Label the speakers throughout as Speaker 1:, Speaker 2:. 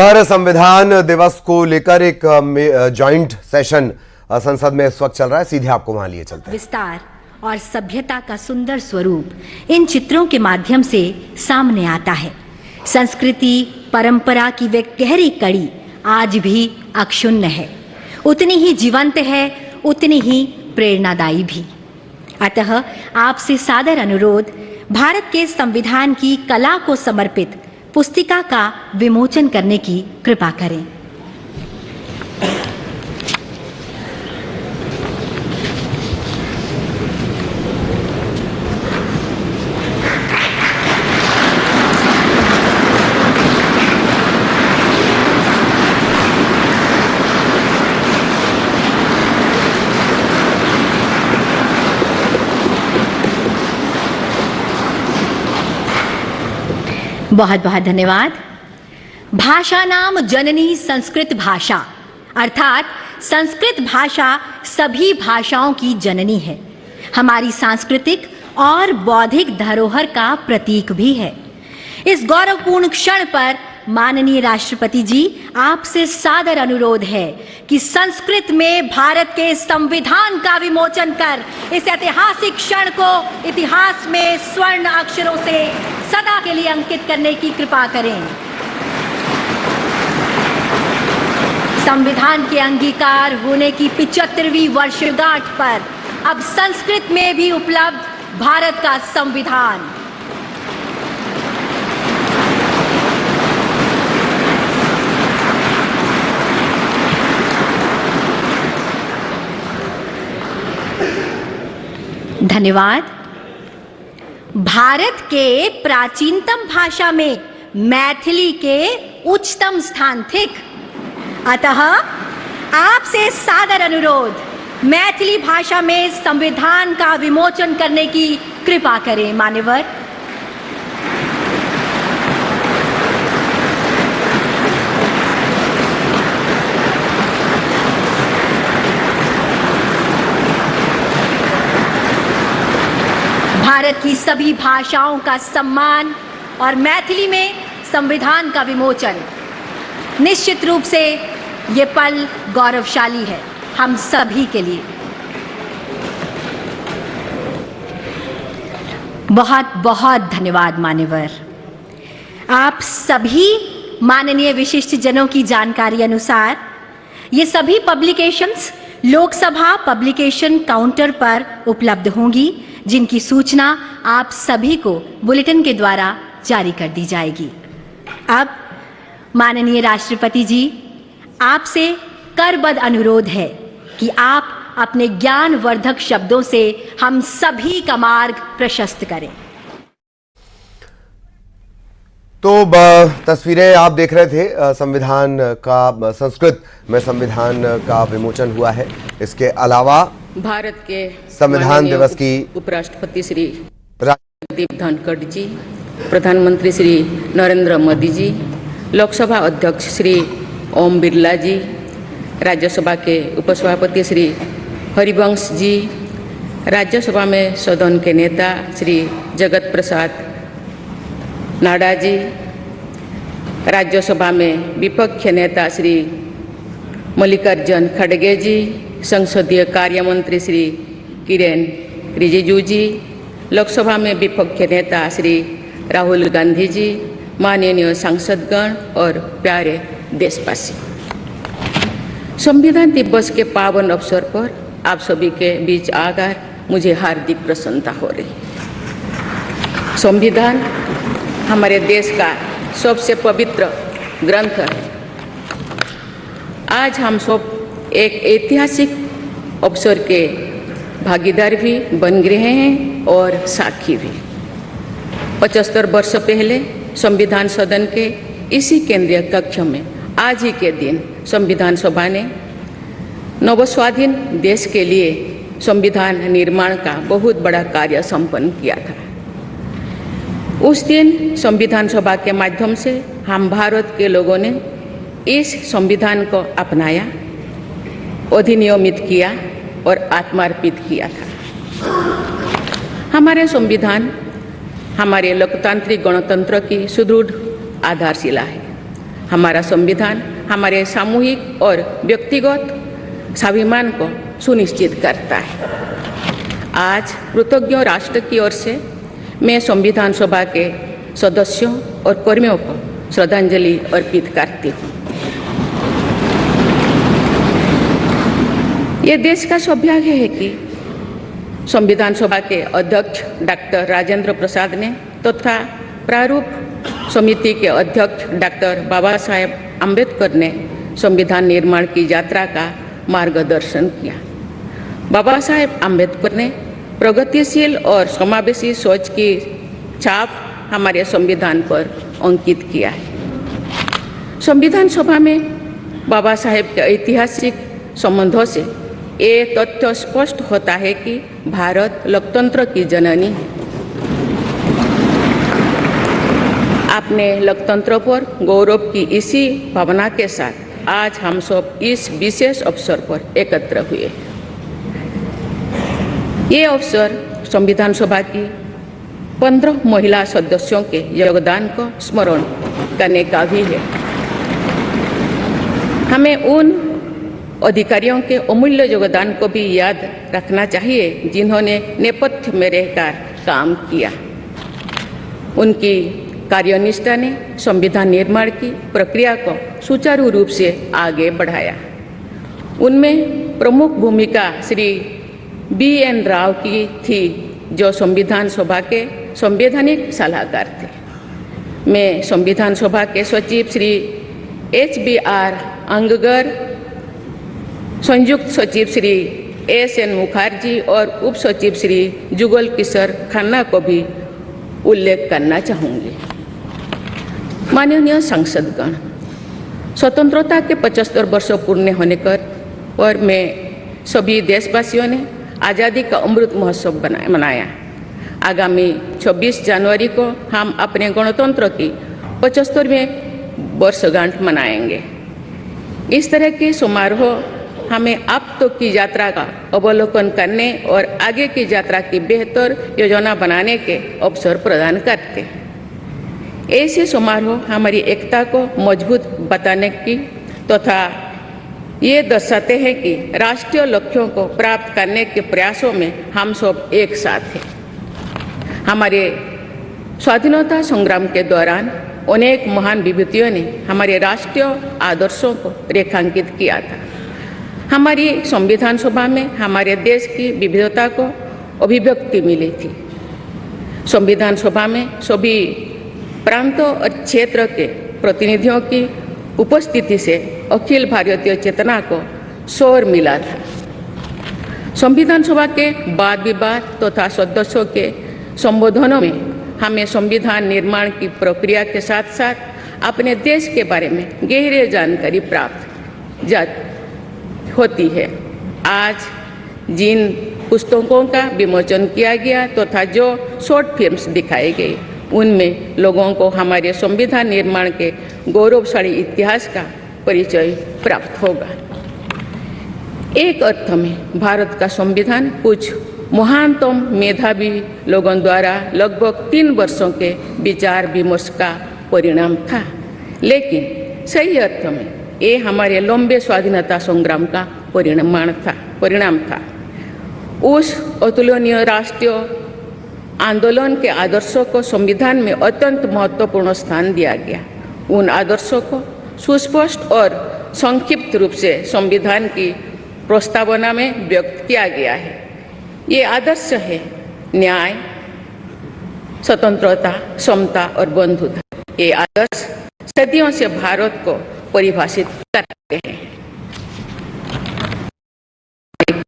Speaker 1: पर संविधान दिवस को लेकर एक जॉइंट सेशन संसद में इस वक्त चल रहा है। सीधे आपको वहां लिए चलते हैं।
Speaker 2: विस्तार और सभ्यता का सुंदर स्वरूप इन चित्रों के माध्यम से सामने आता है। संस्कृति परंपरा की वे गहरी कड़ी आज भी अक्षुण्ण है, उतनी ही जीवंत है, उतनी ही प्रेरणादायी भी। अतः आपसे सादर अनुरोध, भारत के संविधान की कला को समर्पित पुस्तिका का विमोचन करने की कृपा करें। बहुत बहुत धन्यवाद। भाषा नाम जननी संस्कृत भाषा, अर्थात संस्कृत भाषा सभी भाषाओं की जननी है, हमारी सांस्कृतिक और बौद्धिक धरोहर का प्रतीक भी है। इस गौरवपूर्ण क्षण पर माननीय राष्ट्रपति जी, आपसे सादर अनुरोध है कि संस्कृत में भारत के संविधान का विमोचन कर इस ऐतिहासिक क्षण को इतिहास में स्वर्ण अक्षरों से सदा के लिए अंकित करने की कृपा करें। संविधान के अंगीकार होने की 75वीं वर्षगांठ पर अब संस्कृत में भी उपलब्ध भारत का संविधान। धन्यवाद। भारत के प्राचीनतम भाषा में मैथिली के उच्चतम स्थान थिक, अतः आपसे सादर अनुरोध, मैथिली भाषा में संविधान का विमोचन करने की कृपा करें। मान्यवर, भारत की सभी भाषाओं का सम्मान और मैथिली में संविधान का विमोचन, निश्चित रूप से ये पल गौरवशाली है हम सभी के लिए। बहुत बहुत धन्यवाद मान्यवर। आप सभी माननीय विशिष्ट जनों की जानकारी अनुसार ये सभी पब्लिकेशंस लोकसभा पब्लिकेशन काउंटर पर उपलब्ध होंगी, जिनकी सूचना आप सभी को बुलेटिन के द्वारा जारी कर दी जाएगी। अब माननीय राष्ट्रपति जी, आपसे करबद्ध अनुरोध है कि आप अपने ज्ञानवर्धक शब्दों से हम सभी का मार्ग प्रशस्त करें।
Speaker 1: तो तस्वीरें आप देख रहे थे, संविधान का संस्कृत में संविधान का विमोचन हुआ है। इसके अलावा
Speaker 3: भारत के
Speaker 1: संविधान दिवस की
Speaker 3: उपराष्ट्रपति श्री जगदीप धनखड़ जी, प्रधानमंत्री श्री नरेंद्र मोदी जी, लोकसभा अध्यक्ष श्री ओम बिरला जी, राज्यसभा के उपसभापति श्री हरिवंश जी, राज्यसभा में सदन के नेता श्री जगत प्रसाद नाडा जी, राज्यसभा में विपक्ष नेता श्री मल्लिकार्जुन खड़गे जी, संसदीय कार्य मंत्री श्री किरेन रिजिजू जी, लोकसभा में विपक्ष नेता श्री राहुल गांधी जी, माननीय सांसदगण और प्यारे देशवासी, संविधान दिवस के पावन अवसर पर आप सभी के बीच आकर मुझे हार्दिक प्रसन्नता हो रही। संविधान हमारे देश का सबसे पवित्र ग्रंथ है। आज हम सब एक ऐतिहासिक अवसर के भागीदार भी बन गए हैं और साक्षी भी। 75 वर्ष पहले संविधान सदन के इसी केंद्रीय कक्ष में आज ही के दिन संविधान सभा ने नवस्वाधीन देश के लिए संविधान निर्माण का बहुत बड़ा कार्य संपन्न किया था। उस दिन संविधान सभा के माध्यम से हम भारत के लोगों ने इस संविधान को अपनाया, अधिनियमित किया और आत्मार्पित किया था। हमारे संविधान हमारे लोकतांत्रिक गणतंत्र की सुदृढ़ आधारशिला है। हमारा संविधान हमारे सामूहिक और व्यक्तिगत स्वाभिमान को सुनिश्चित करता है। आज कृतज्ञ राष्ट्र की ओर से मैं संविधान सभा के सदस्यों और कर्मियों को श्रद्धांजलि अर्पित करती हूँ। ये देश का सौभाग्य है कि संविधान सभा के अध्यक्ष डॉक्टर राजेंद्र प्रसाद ने तथा प्रारूप समिति के अध्यक्ष डॉक्टर बाबा साहेब अम्बेडकर ने संविधान निर्माण की यात्रा का मार्गदर्शन किया। बाबा साहेब अम्बेडकर ने प्रगतिशील और समावेशी सोच की छाप हमारे संविधान पर अंकित किया है। संविधान सभा में बाबा साहेब के ऐतिहासिक संबंधों से ये तथ्य स्पष्ट होता है कि भारत लोकतंत्र की जननी है। अपने लोकतंत्र पर गौरव की इसी भावना के साथ आज हम सब इस विशेष अवसर पर एकत्र हुए। ये अवसर संविधान सभा की 15 महिला सदस्यों के योगदान को स्मरण करने का भी है। हमें उन अधिकारियों के अमूल्य योगदान को भी याद रखना चाहिए जिन्होंने नेपथ्य में रहकर काम किया। उनकी कार्यनिष्ठा ने संविधान निर्माण की प्रक्रिया को सुचारू रूप से आगे बढ़ाया। उनमें प्रमुख भूमिका श्री BN राव की थी, जो संविधान सभा के संवैधानिक सलाहकार थे। मैं संविधान सभा के सचिव श्री HBR अंगगर, संयुक्त सचिव श्री SN मुखर्जी और उप सचिव श्री जुगल किशोर खन्ना को भी उल्लेख करना चाहूँगी। माननीय सांसदगण, स्वतंत्रता के 75 वर्ष पूर्ण होने पर मैं सभी देशवासियों ने आज़ादी का अमृत महोत्सव मनाया। आगामी 26 जनवरी को हम अपने गणतंत्र की 75वें वर्षगांठ मनाएंगे। इस तरह के समारोह हमें अब तक की यात्रा का अवलोकन करने और आगे की यात्रा की बेहतर योजना बनाने के अवसर प्रदान करते हैं। ऐसे समारोह हमारी एकता को मजबूत बताने की तथा ये दर्शाते हैं कि राष्ट्रीय लक्ष्यों को प्राप्त करने के प्रयासों में हम सब एक साथ हैं। हमारे स्वाधीनता संग्राम के दौरान अनेक महान विभूतियों ने हमारे राष्ट्रीय आदर्शों को रेखांकित किया था। हमारी संविधान सभा में हमारे देश की विविधता को अभिव्यक्ति मिली थी। संविधान सभा में सभी प्रांतों और क्षेत्र के प्रतिनिधियों की उपस्थिति से अखिल भारतीय चेतना को शोर मिला था। संविधान सभा के वाद विवाद तथा सदस्यों के संबोधनों में हमें संविधान निर्माण की प्रक्रिया के साथ साथ अपने देश के बारे में गहरी जानकारी प्राप्त होती है। आज जिन पुस्तकों का विमोचन किया गया तथा जो शॉर्ट फिल्म्स दिखाई गई, उनमें लोगों को हमारे संविधान निर्माण के गौरवशाली इतिहास का परिचय प्राप्त होगा। एक अर्थ में भारत का संविधान कुछ महानतम मेधावी लोगों द्वारा लगभग 3 वर्षों के विचार विमर्श का परिणाम था, लेकिन सही अर्थ में ये हमारे लंबे स्वाधीनता संग्राम का परिणाम था। उस अतुलनीय राष्ट्रीय आंदोलन के आदर्शों को संविधान में अत्यंत महत्वपूर्ण स्थान दिया गया। उन आदर्शों को सुस्पष्ट और संक्षिप्त रूप से संविधान की प्रस्तावना में व्यक्त किया गया है। ये आदर्श है न्याय, स्वतंत्रता, समता और बंधुता। ये आदर्श सदियों से भारत को परिभाषित करते हैं।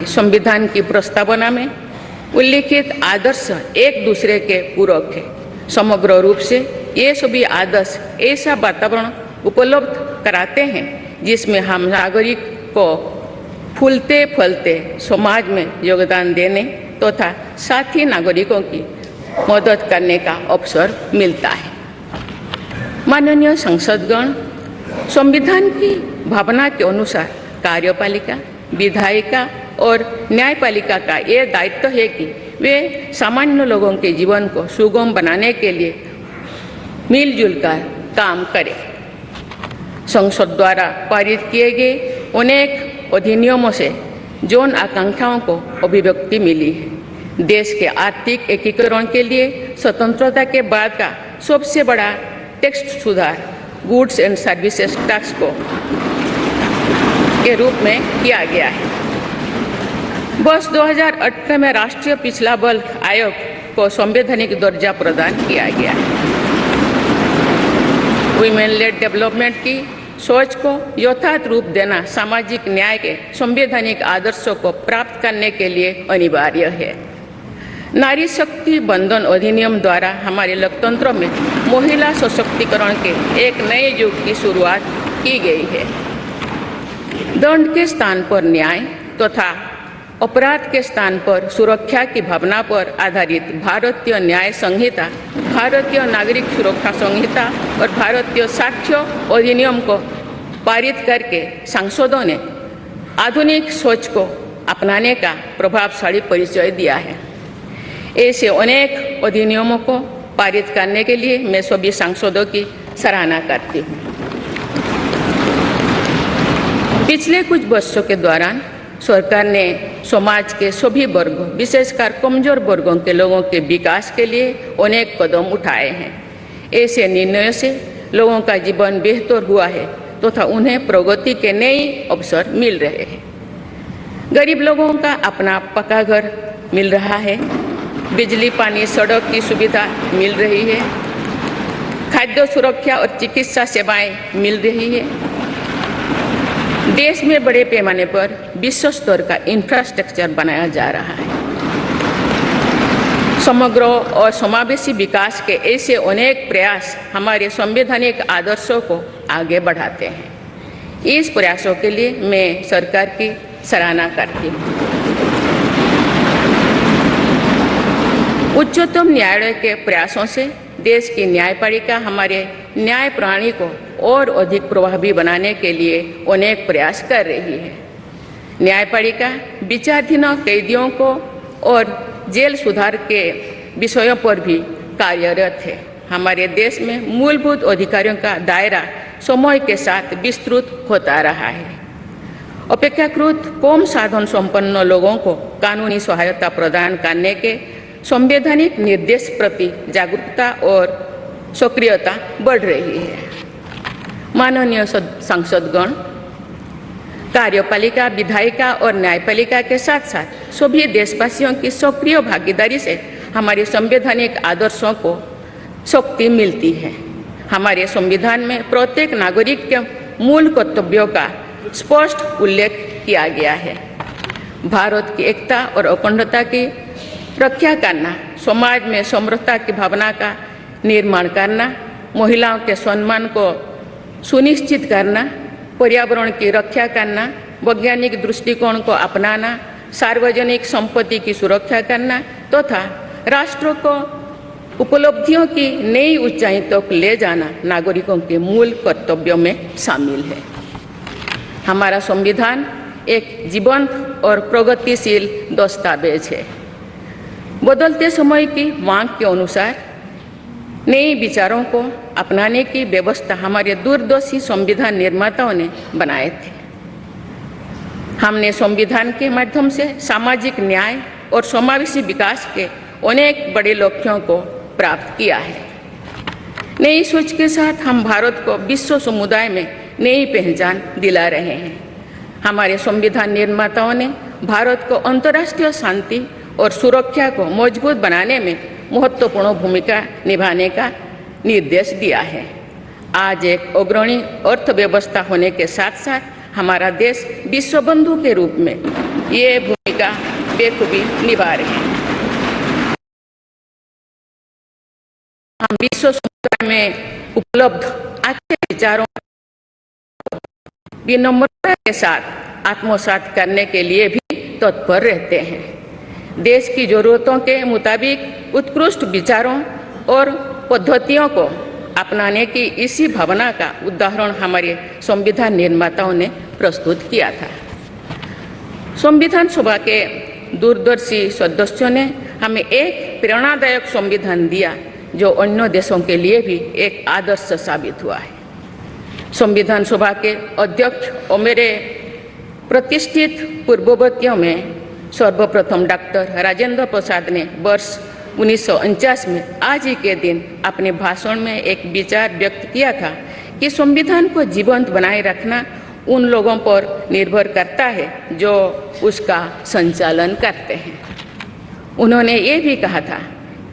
Speaker 3: संविधान की प्रस्तावना में उल्लिखित आदर्श एक दूसरे के पूरक है। समग्र रूप से ये सभी आदर्श ऐसा वातावरण उपलब्ध कराते हैं जिसमें हम नागरिक को फूलते फलते समाज में योगदान देने तथा साथी नागरिकों की मदद करने का अवसर मिलता है। माननीय संसदगण, संविधान की भावना के अनुसार कार्यपालिका, विधायिका और न्यायपालिका का ये दायित्व है कि वे सामान्य लोगों के जीवन को सुगम बनाने के लिए मिलजुल कर काम करें। संसद द्वारा पारित किए गए अनेक अधिनियमों से जौन आकांक्षाओं को अभिव्यक्ति मिली है। देश के आर्थिक एकीकरण के लिए स्वतंत्रता के बाद का सबसे बड़ा टैक्स सुधार गुड्स एंड सर्विसेज टैक्स को के रूप में किया गया है। वर्ष 2018 में राष्ट्रीय पिछड़ा बल्क आयोग को संवैधानिक दर्जा प्रदान किया गया है। वुमेन लेड डेवलपमेंट की सोच को यथार्थ रूप देना सामाजिक न्याय के संवैधानिक आदर्शों को प्राप्त करने के लिए अनिवार्य है। नारी शक्ति बंधन अधिनियम द्वारा हमारे लोकतंत्र में महिला सशक्तिकरण के एक नए युग की शुरुआत की गई है। दंड के स्थान पर न्याय तथा अपराध के स्थान पर सुरक्षा की भावना पर आधारित भारतीय न्याय संहिता, भारतीय नागरिक सुरक्षा संहिता और भारतीय साक्ष्य अधिनियम को पारित करके सांसदों ने आधुनिक सोच को अपनाने का प्रभावशाली परिचय दिया है। ऐसे अनेक अधिनियमों को पारित करने के लिए मैं सभी सांसदों की सराहना करती हूँ। पिछले कुछ वर्षों के दौरान सरकार ने समाज के सभी वर्गों, विशेषकर कमजोर वर्गों के लोगों के विकास के लिए अनेक कदम उठाए हैं। ऐसे निर्णयों से लोगों का जीवन बेहतर हुआ है तथा उन्हें प्रगति के नए अवसर मिल रहे हैं। गरीब लोगों का अपना पक्का घर मिल रहा है, बिजली, पानी, सड़क की सुविधा मिल रही है, खाद्य सुरक्षा और चिकित्सा सेवाएं मिल रही है। देश में बड़े पैमाने पर विश्व स्तर का इंफ्रास्ट्रक्चर बनाया जा रहा है। समग्र और समावेशी विकास के ऐसे अनेक प्रयास हमारे संवैधानिक आदर्शों को आगे बढ़ाते हैं। इस प्रयासों के लिए मैं सरकार की सराहना करती हूँ। उच्चतम न्यायालय के प्रयासों से देश की न्यायपालिका हमारे न्याय प्रणाली को और अधिक प्रभावी बनाने के लिए अनेक प्रयास कर रही है। न्यायपालिका विचाराधीन कैदियों को और जेल सुधार के विषयों पर भी कार्यरत है। हमारे देश में मूलभूत अधिकारों का दायरा समय के साथ विस्तृत होता रहा है। अपेक्षाकृत कम साधन संपन्न लोगों को कानूनी सहायता प्रदान करने के संवैधानिक निर्देश प्रति जागरूकता और सक्रियता बढ़ रही है। माननीय सांसदगण, कार्यपालिका, विधायिका और न्यायपालिका के साथ साथ सभी देशवासियों की सक्रिय भागीदारी से हमारे संवैधानिक आदर्शों को शक्ति मिलती है। हमारे संविधान में प्रत्येक नागरिक के मूल कर्तव्यों का स्पष्ट उल्लेख किया गया है। भारत की एकता और अखंडता की रक्षा करना, समाज में समरसता की भावना का निर्माण करना, महिलाओं के सम्मान को सुनिश्चित करना, पर्यावरण की रक्षा करना, वैज्ञानिक दृष्टिकोण को अपनाना, सार्वजनिक संपत्ति की सुरक्षा करना तथा राष्ट्र को उपलब्धियों की नई ऊंचाई तक ले जाना नागरिकों के मूल कर्तव्यों में शामिल है। हमारा संविधान एक जीवंत और प्रगतिशील दस्तावेज है। बदलते समय की मांग के अनुसार नए विचारों को अपनाने की व्यवस्था हमारे दूरदर्शी संविधान निर्माताओं ने बनाए थे। हमने संविधान के माध्यम से सामाजिक न्याय और समावेशी विकास के अनेक बड़े लक्ष्यों को प्राप्त किया है। नई सोच के साथ हम भारत को विश्व समुदाय में नई पहचान दिला रहे हैं। हमारे संविधान निर्माताओं ने भारत को अंतर्राष्ट्रीय शांति और सुरक्षा को मजबूत बनाने में महत्वपूर्ण भूमिका निभाने का निर्देश दिया है। आज एक अग्रणी अर्थव्यवस्था होने के साथ साथ हमारा देश विश्व बंधु के रूप में ये भूमिका बेखूबी निभा रहे हैं। हम विश्व समुदाय में उपलब्ध अच्छे विचारों विनम्रता के साथ आत्मसात करने के लिए भी तत्पर रहते हैं। देश की जरूरतों के मुताबिक उत्कृष्ट विचारों और पद्धतियों को अपनाने की इसी भावना का उदाहरण हमारे संविधान निर्माताओं ने प्रस्तुत किया था। संविधान सभा के दूरदर्शी सदस्यों ने हमें एक प्रेरणादायक संविधान दिया जो अन्य देशों के लिए भी एक आदर्श साबित हुआ है। संविधान सभा के अध्यक्ष और मेरे प्रतिष्ठित पूर्ववर्तियों में सर्वप्रथम डॉक्टर राजेंद्र प्रसाद ने वर्ष 1949 में आज ही के दिन अपने भाषण में एक विचार व्यक्त किया था कि संविधान को जीवंत बनाए रखना उन लोगों पर निर्भर करता है जो उसका संचालन करते हैं। उन्होंने ये भी कहा था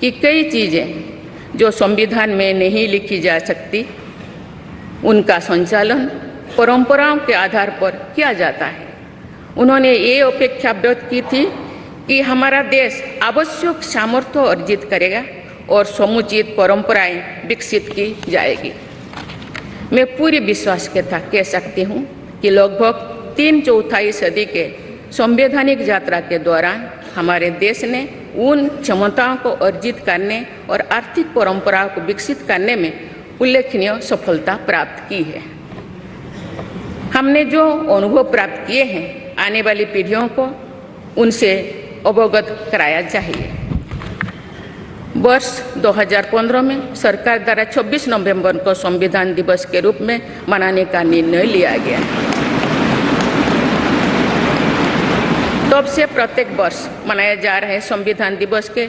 Speaker 3: कि कई चीज़ें जो संविधान में नहीं लिखी जा सकती उनका संचालन परंपराओं के आधार पर किया जाता है। उन्होंने ये अपेक्षा व्यक्त की थी कि हमारा देश आवश्यक सामर्थ्य अर्जित करेगा और समुचित परंपराएं विकसित की जाएगी। मैं पूरी विश्वास के साथ कह सकती हूँ कि लगभग 3/4 सदी के संवैधानिक यात्रा के दौरान हमारे देश ने उन क्षमताओं को अर्जित करने और आर्थिक परंपराओं को विकसित करने में उल्लेखनीय सफलता प्राप्त की है। हमने जो अनुभव प्राप्त किए हैं आने वाली पीढ़ियों को उनसे अवगत कराया चाहिए। वर्ष 2015 में सरकार द्वारा 26 नवंबर को संविधान दिवस के रूप में मनाने का निर्णय लिया गया। तब से प्रत्येक वर्ष मनाए जा रहे संविधान दिवस के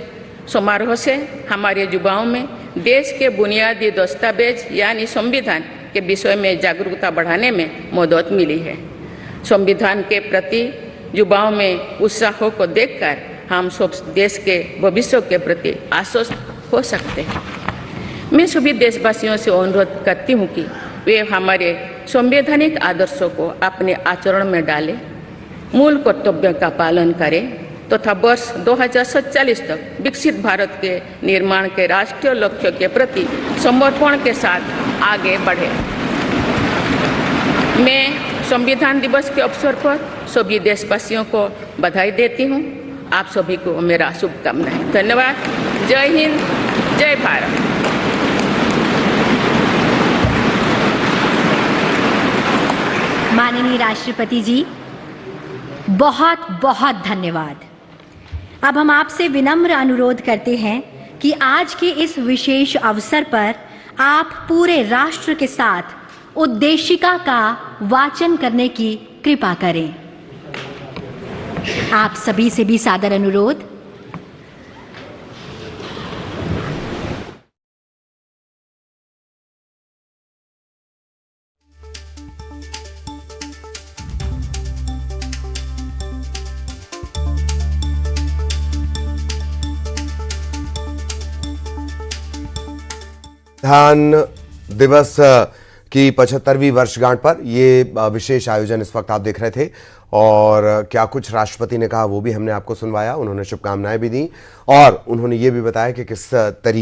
Speaker 3: समारोह से हमारे युवाओं में देश के बुनियादी दस्तावेज यानी संविधान के विषय में जागरूकता बढ़ाने में मदद मिली है। संविधान के प्रति युवाओं में उत्साह को देखकर हम सब देश के भविष्य के प्रति आश्वस्त हो सकते हैं। मैं सभी देशवासियों से अनुरोध करती हूँ कि वे हमारे संवैधानिक आदर्शों को अपने आचरण में डालें, मूल कर्तव्यों का पालन करें तथा वर्ष 2047 तक विकसित भारत के निर्माण के राष्ट्रीय लक्ष्य के प्रति समर्पण के साथ आगे बढ़ें। मैं संविधान दिवस के अवसर पर सभी देशवासियों को बधाई देती हूँ। आप सभी को मेरा शुभकामनाएं। धन्यवाद। जय हिंद, जय भारत।
Speaker 2: माननीय राष्ट्रपति जी, बहुत बहुत धन्यवाद। अब हम आपसे विनम्र अनुरोध करते हैं कि आज के इस विशेष अवसर पर आप पूरे राष्ट्र के साथ उद्देशिका का वाचन करने की कृपा करें। आप सभी से भी सादर अनुरोध।
Speaker 1: संविधान दिवस की 75वीं वर्षगांठ पर ये विशेष आयोजन इस वक्त आप देख रहे थे और क्या कुछ राष्ट्रपति ने कहा वो भी हमने आपको सुनवाया। उन्होंने शुभकामनाएं भी दी और उन्होंने ये भी बताया कि किस तरीके